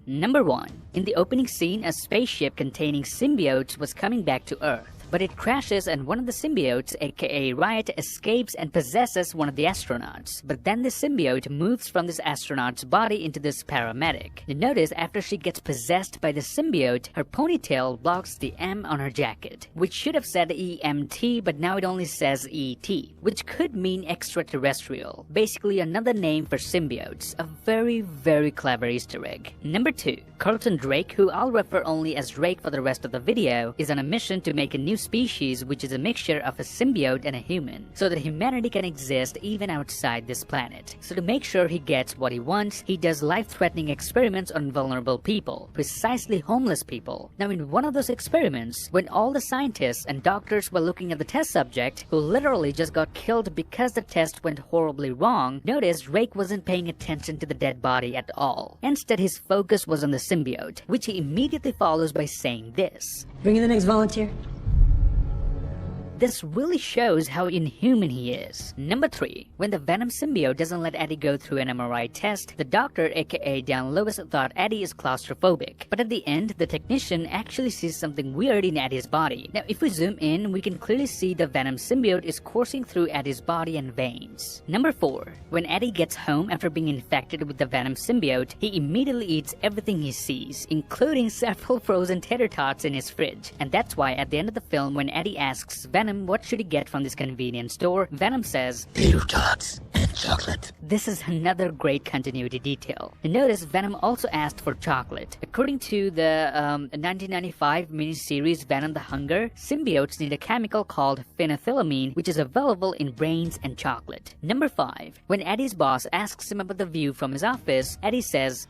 Number 1. In the opening scene, a spaceship containing symbiotes was coming back to Earth. But it crashes and one of the symbiotes, aka Riot, escapes and possesses one of the astronauts. But then the symbiote moves from this astronaut's body into this paramedic. You notice after she gets possessed by the symbiote, her ponytail blocks the M on her jacket, which should have said EMT, but now it only says ET, which could mean extraterrestrial. Basically another name for symbiotes. A very, very clever Easter egg. Number 2. Carlton Drake, who I'll refer only as Drake for the rest of the video, is on a mission to make a new species which is a mixture of a symbiote and a human, so that humanity can exist even outside this planet. So to make sure he gets what he wants, he does life-threatening experiments on vulnerable people, precisely homeless people. Now in one of those experiments, when all the scientists and doctors were looking at the test subject, who literally just got killed because the test went horribly wrong, notice Drake wasn't paying attention to the dead body at all. Instead, his focus was on the symbiote, which he immediately follows by saying this. Bring in the next volunteer. This really shows how inhuman he is. Number 3. When the Venom symbiote doesn't let Eddie go through an MRI test, the doctor, aka Dan Lewis, thought Eddie is claustrophobic. But at the end, the technician actually sees something weird in Eddie's body. Now if we zoom in, we can clearly see the Venom symbiote is coursing through Eddie's body and veins. Number 4. When Eddie gets home after being infected with the Venom symbiote, he immediately eats everything he sees, including several frozen tater tots in his fridge. And that's why at the end of the film, when Eddie asks Venom what should he get from this convenience store, Venom says, tater tots and chocolate. This is another great continuity detail. Notice Venom also asked for chocolate. According to the 1995 miniseries Venom the Hunger, symbiotes need a chemical called phenethylamine, which is available in brains and chocolate. Number 5. When Eddie's boss asks him about the view from his office, Eddie says,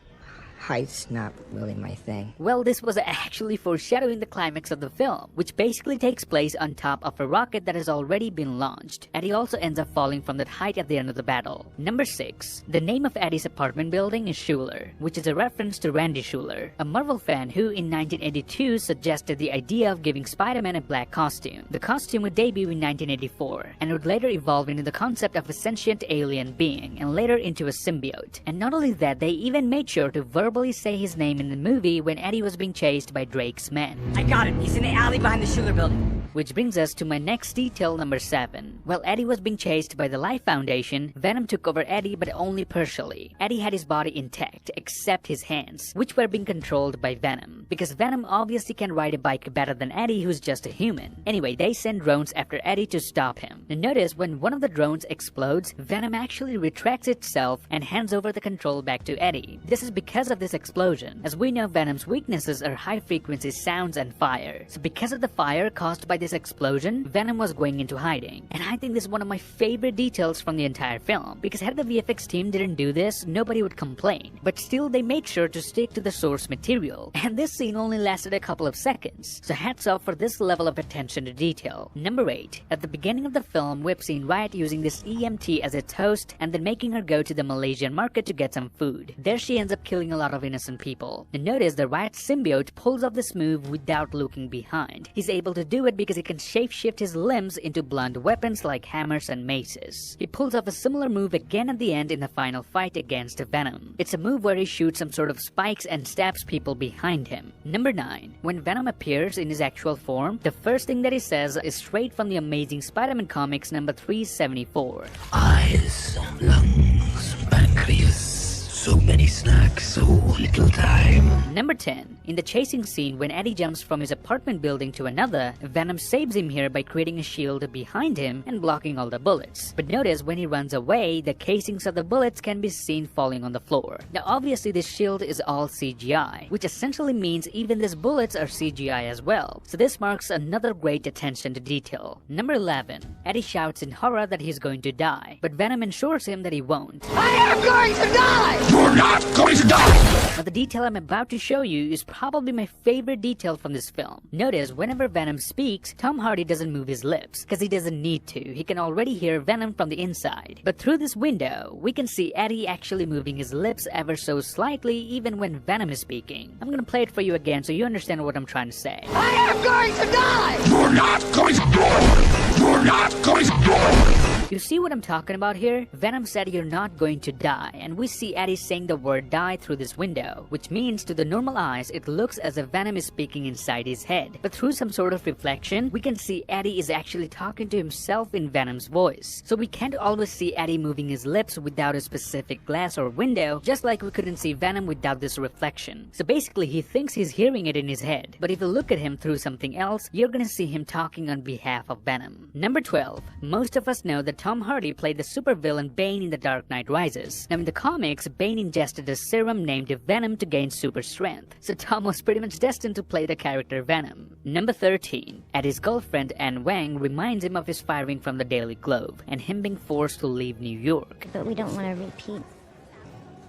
Height's not really my thing. Well, this was actually foreshadowing the climax of the film, which basically takes place on top of a rocket that has already been launched. Eddie also ends up falling from that height at the end of the battle. Number 6. The name of Eddie's apartment building is Schuler, which is a reference to Randy Schuler, a Marvel fan who in 1982 suggested the idea of giving Spider-Man a black costume. The costume would debut in 1984, and would later evolve into the concept of a sentient alien being, and later into a symbiote. And not only that, they even made sure to verbally say his name in the movie when Eddie was being chased by Drake's men. I got him. He's in the alley behind the Schuler building. Which brings us to my next detail, number 7. While Eddie was being chased by the Life Foundation, Venom took over Eddie, but only partially. Eddie had his body intact, except his hands, which were being controlled by Venom, because Venom obviously can ride a bike better than Eddie, who's just a human. Anyway, they send drones after Eddie to stop him. And notice when one of the drones explodes, Venom actually retracts itself and hands over the control back to Eddie. This is because of this explosion. As we know, Venom's weaknesses are high-frequency sounds and fire. So because of the fire caused by this explosion, Venom was going into hiding. And I think this is one of my favorite details from the entire film, because had the VFX team didn't do this, nobody would complain. But still, they made sure to stick to the source material. And this scene only lasted a couple of seconds. So hats off for this level of attention to detail. Number 8. At the beginning of the film, we've seen Riot using this EMT as its host and then making her go to the Malaysian market to get some food. There she ends up killing a lot of innocent people. And notice the Riot symbiote pulls off this move without looking behind. He's able to do it because he can shapeshift his limbs into blunt weapons like hammers and maces. He pulls off a similar move again at the end in the final fight against Venom. It's a move where he shoots some sort of spikes and stabs people behind him. Number 9. When Venom appears in his actual form, the first thing that he says is straight from the Amazing Spider-Man comics number 374. Eyes, lungs, pancreas. So many snacks, so little time. Number 10. In the chasing scene, when Eddie jumps from his apartment building to another, Venom saves him here by creating a shield behind him and blocking all the bullets. But notice when he runs away, the casings of the bullets can be seen falling on the floor. Now obviously this shield is all CGI, which essentially means even these bullets are CGI as well. So this marks another great attention to detail. Number 11. Eddie shouts in horror that he's going to die, but Venom assures him that he won't. I am going to die! You're not going to die! Now the detail I'm about to show you is probably my favorite detail from this film. Notice whenever Venom speaks, Tom Hardy doesn't move his lips, because he doesn't need to. He can already hear Venom from the inside. But through this window, we can see Eddie actually moving his lips ever so slightly even when Venom is speaking. I'm gonna play it for you again so you understand what I'm trying to say. I am going to die! You're not going to die! You're not going to die! You see what I'm talking about here? Venom said you're not going to die, and we see Eddie saying the word die through this window, which means to the normal eyes it looks as if Venom is speaking inside his head. But through some sort of reflection, we can see Eddie is actually talking to himself in Venom's voice. So we can't always see Eddie moving his lips without a specific glass or window, just like we couldn't see Venom without this reflection. So basically he thinks he's hearing it in his head, but if you look at him through something else, you're gonna see him talking on behalf of Venom. Number 12. Most of us know that Tom Hardy played the supervillain Bane in The Dark Knight Rises. Now in the comics, Bane ingested a serum named Venom to gain super strength, so Tom was pretty much destined to play the character Venom. Number 13. Eddie's girlfriend Anne Wang reminds him of his firing from the Daily Globe, and him being forced to leave New York. But we don't want a repeat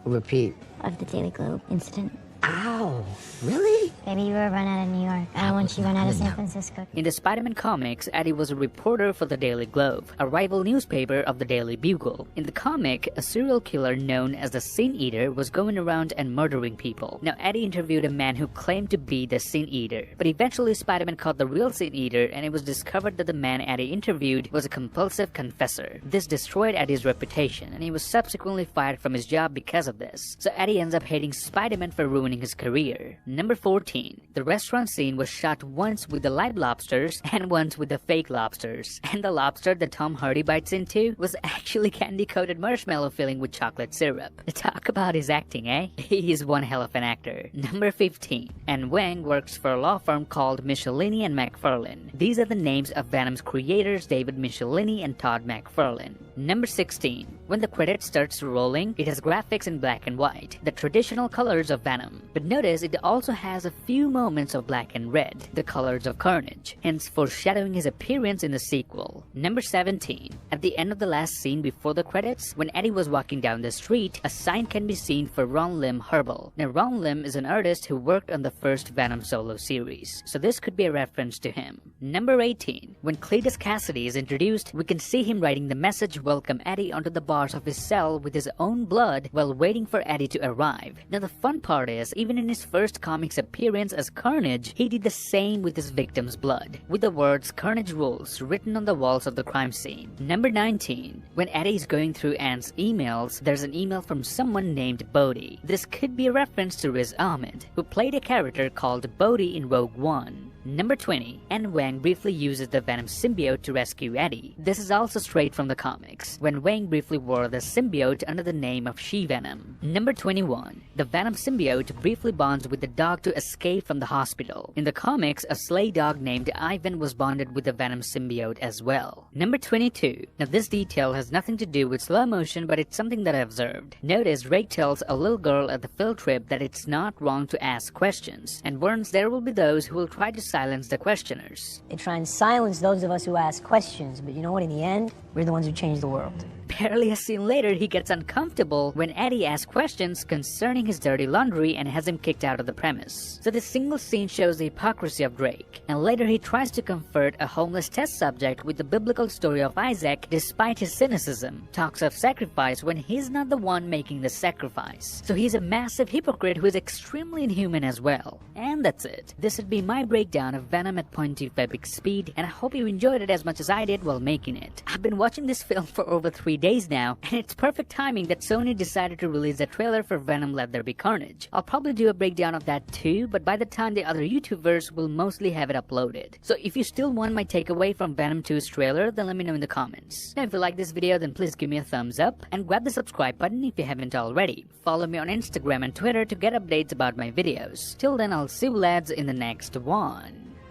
Repeat. of the Daily Globe incident. Ow. Really? Baby, you were run out of New York. I don't want you run out of San Francisco. In the Spider-Man comics, Eddie was a reporter for the Daily Globe, a rival newspaper of the Daily Bugle. In the comic, a serial killer known as the Sin Eater was going around and murdering people. Now, Eddie interviewed a man who claimed to be the Sin Eater, but eventually Spider-Man caught the real Sin Eater, and it was discovered that the man Eddie interviewed was a compulsive confessor. This destroyed Eddie's reputation, and he was subsequently fired from his job because of this. So Eddie ends up hating Spider-Man for ruining his career. Number 14. The restaurant scene was shot once with the live lobsters and once with the fake lobsters. And the lobster that Tom Hardy bites into was actually candy-coated marshmallow filling with chocolate syrup. Talk about his acting, eh? He is one hell of an actor. Number 15. And Wang works for a law firm called Michelini and McFarlane. These are the names of Venom's creators, David Michelini and Todd McFarlane. Number 16. When the credit starts rolling, it has graphics in black and white, the traditional colors of Venom. But notice it also has a few moments of black and red, the colors of Carnage, hence foreshadowing his appearance in the sequel. Number 17. At the end of the last scene before the credits, when Eddie was walking down the street, a sign can be seen for Ron Lim Herbal. Now Ron Lim is an artist who worked on the first Venom solo series, so this could be a reference to him. Number 18. When Cletus Cassidy is introduced, we can see him writing the message "Welcome Eddie" onto the bars of his cell with his own blood while waiting for Eddie to arrive. Now the fun part is, even in his first comics appearance as Carnage, he did the same with his victim's blood, with the words "Carnage rules" written on the walls of the crime scene. Number 19. When Eddie is going through Anne's emails, there's an email from someone named Bodhi. This could be a reference to Riz Ahmed, who played a character called Bodhi in Rogue One. Number 20. And Wang briefly uses the Venom symbiote to rescue Eddie. This is also straight from the comics, when Wang briefly wore the symbiote under the name of She-Venom. Number 21. The Venom symbiote briefly bonds with the dog to escape from the hospital. In the comics, a stray dog named Ivan was bonded with the Venom symbiote as well. Number 22. Now this detail has nothing to do with slow motion, but it's something that I observed. Notice Drake tells a little girl at the field trip that it's not wrong to ask questions, and warns there will be those who will try to silence the questioners. They try and silence those of us who ask questions, but you know what? In the end, we're the ones who change the world. Barely a scene later, he gets uncomfortable when Eddie asks questions concerning his dirty laundry and has him kicked out of the premise. So this single scene shows the hypocrisy of Drake, and later he tries to comfort a homeless test subject with the biblical story of Isaac despite his cynicism, talks of sacrifice when he's not the one making the sacrifice. So he's a massive hypocrite who is extremely inhuman as well. And that's it. This would be my breakdown of Venom at 0.25 peak speed, and I hope you enjoyed it as much as I did while making it. I've been watching this film for over 3 days now, and it's perfect timing that Sony decided to release a trailer for Venom Let There Be Carnage. I'll probably do a breakdown of that too, but by the time the other YouTubers will mostly have it uploaded. So if you still want my takeaway from Venom 2's trailer, then let me know in the comments. Now if you like this video, then please give me a thumbs up, and grab the subscribe button if you haven't already. Follow me on Instagram and Twitter to get updates about my videos. Till then, I'll see you lads in the next one.